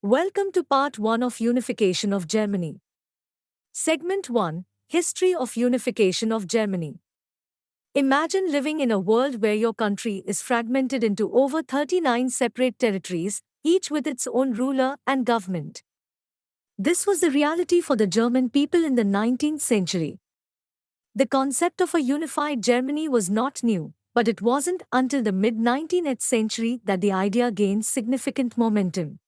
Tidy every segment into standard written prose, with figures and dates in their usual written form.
Welcome to Part 1 of Unification of Germany. Segment 1, History of Unification of Germany. Imagine living in a world where your country is fragmented into over 39 separate territories, each with its own ruler and government. This was the reality for the German people in the 19th century. The concept of a unified Germany was not new, but it wasn't until the mid-19th century that the idea gained significant momentum.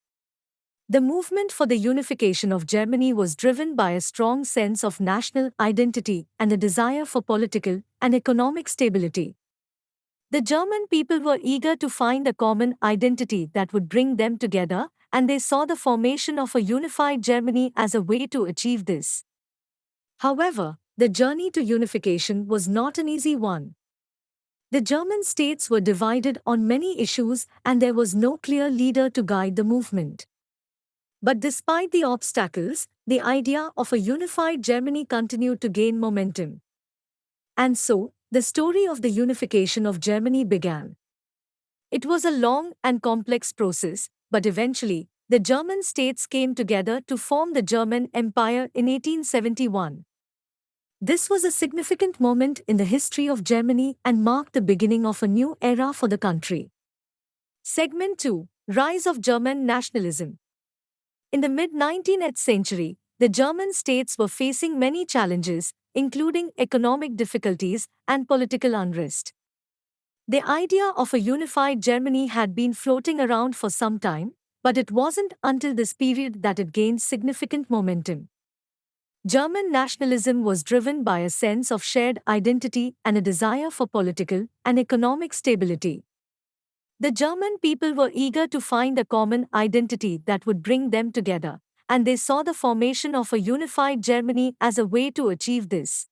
The movement for the unification of Germany was driven by a strong sense of national identity and a desire for political and economic stability. The German people were eager to find a common identity that would bring them together, and they saw the formation of a unified Germany as a way to achieve this. However, the journey to unification was not an easy one. The German states were divided on many issues, and there was no clear leader to guide the movement. But despite the obstacles, the idea of a unified Germany continued to gain momentum. And so, the story of the unification of Germany began. It was a long and complex process, but eventually, the German states came together to form the German Empire in 1871. This was a significant moment in the history of Germany and marked the beginning of a new era for the country. Segment 2, Rise of German Nationalism. In the mid-19th century, the German states were facing many challenges, including economic difficulties and political unrest. The idea of a unified Germany had been floating around for some time, but it wasn't until this period that it gained significant momentum. German nationalism was driven by a sense of shared identity and a desire for political and economic stability. The German people were eager to find a common identity that would bring them together, and they saw the formation of a unified Germany as a way to achieve this.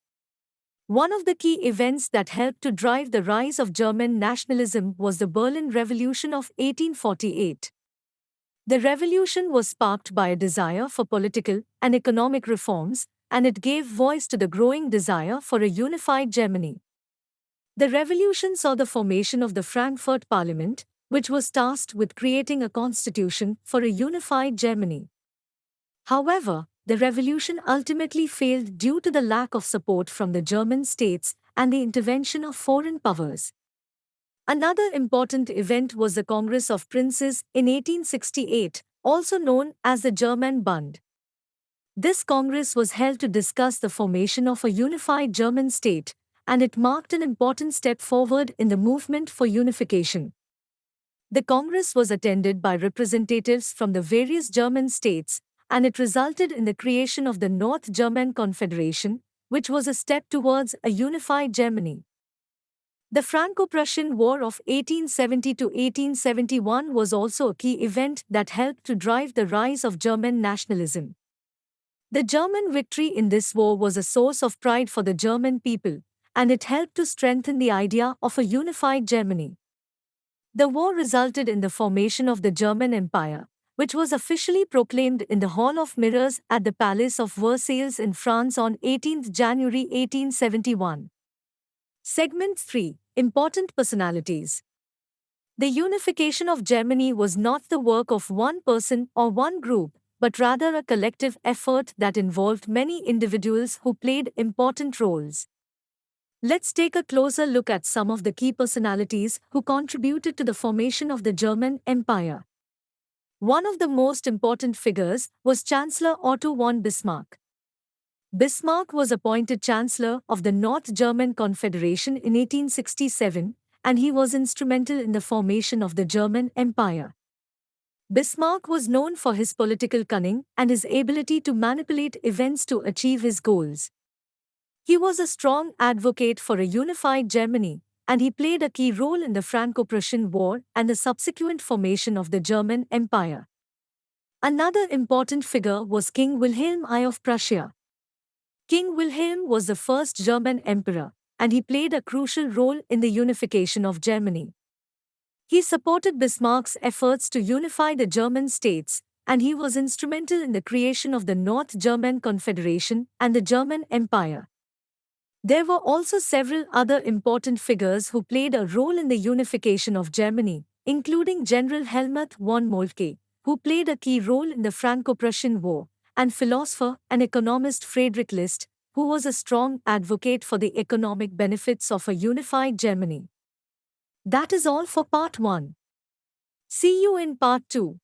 One of the key events that helped to drive the rise of German nationalism was the Berlin Revolution of 1848. The revolution was sparked by a desire for political and economic reforms, and it gave voice to the growing desire for a unified Germany. The revolution saw the formation of the Frankfurt Parliament, which was tasked with creating a constitution for a unified Germany. However, the revolution ultimately failed due to the lack of support from the German states and the intervention of foreign powers. Another important event was the Congress of Princes in 1868, also known as the German Bund. This Congress was held to discuss the formation of a unified German state, and it marked an important step forward in the movement for unification. The Congress was attended by representatives from the various German states, and it resulted in the creation of the North German Confederation, which was a step towards a unified Germany. The Franco-Prussian War of 1870 to 1871 was also a key event that helped to drive the rise of German nationalism. The German victory in this war was a source of pride for the German people, and it helped to strengthen the idea of a unified Germany. The war resulted in the formation of the German Empire, which was officially proclaimed in the Hall of Mirrors at the Palace of Versailles in France on 18 January 1871. Segment 3, Important Personalities. The unification of Germany was not the work of one person or one group, but rather a collective effort that involved many individuals who played important roles. Let's take a closer look at some of the key personalities who contributed to the formation of the German Empire. One of the most important figures was Chancellor Otto von Bismarck. Bismarck was appointed Chancellor of the North German Confederation in 1867, and he was instrumental in the formation of the German Empire. Bismarck was known for his political cunning and his ability to manipulate events to achieve his goals. He was a strong advocate for a unified Germany, and he played a key role in the Franco-Prussian War and the subsequent formation of the German Empire. Another important figure was King Wilhelm I of Prussia. King Wilhelm was the first German emperor, and he played a crucial role in the unification of Germany. He supported Bismarck's efforts to unify the German states, and he was instrumental in the creation of the North German Confederation and the German Empire. There were also several other important figures who played a role in the unification of Germany, including General Helmuth von Moltke, who played a key role in the Franco-Prussian War, and philosopher and economist Friedrich List, who was a strong advocate for the economic benefits of a unified Germany. That is all for part 1. See you in part 2.